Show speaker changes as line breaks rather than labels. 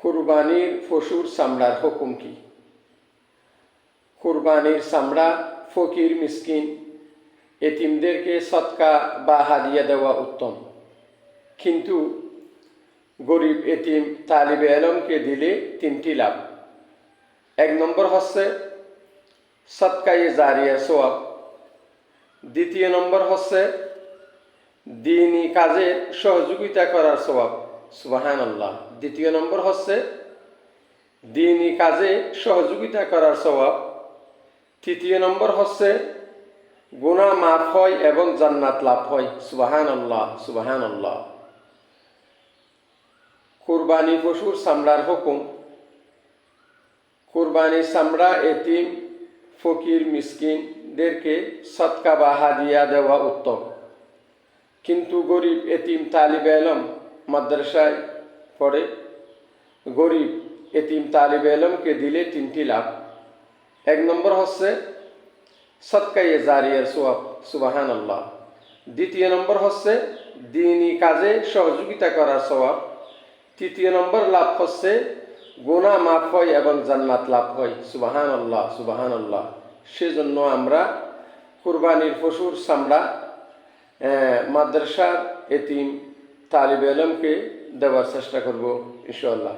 কুরবানির পশুর চামড়ার হুকুম কি? কুরবানির চামড়া ফকির, মিসকিন, এতিমদেরকে সদকা বা হাদিয়া দেওয়া উত্তম, কিন্তু গরিব, এতিম, তালিবে এলমকে দিলে তিনটি লাভ। এক নম্বর হচ্ছে সদকায়ে জারিয়ার সওয়াব। দ্বিতীয় নম্বর হচ্ছে দ্বীনি কাজে সহযোগিতা করার সওয়াব। সুবহানাল্লাহ। দ্বিতীয় নম্বর হচ্ছে দ্বীনি কাজে সহযোগিতা করার সওয়াব। তৃতীয় নম্বর হচ্ছে গুনাহ মাফ হয় এবং জান্নাত লাভ হয়। সুবহানাল্লাহ, সুবহানাল্লাহ। কুরবানি পশুর চামড়ার হুকুম। কুরবানির চামড়া এতিম, ফকির, মিসকিনদেরকে সদকা বা হাদিয়া দেওয়া উত্তম, কিন্তু গরিব, এতিম, তালিবে এলম, মাদ্রাসায় পড়ে গরিব, এতিম, তালিবে এলমকে দিলে তিনটি লাভ। এক নম্বর হচ্ছে সদকায়ে জারিয়ার সওয়াব। সুবহানাল্লাহ। দ্বিতীয় নম্বর হচ্ছে দ্বীনি কাজে সহযোগিতা করার সওয়াব। তৃতীয় নম্বর লাভ হচ্ছে গুনাহ মাফ হয় এবং জান্নাত লাভ হয়। সুবহানাল্লাহ, সুবহানাল্লাহ। সেজন্য আমরা কুরবানির পশুর চামড়া মাদ্রাসার এতিম, তালিবে ইলমকে দেওয়ার চেষ্টা করব ইনশাআল্লাহ।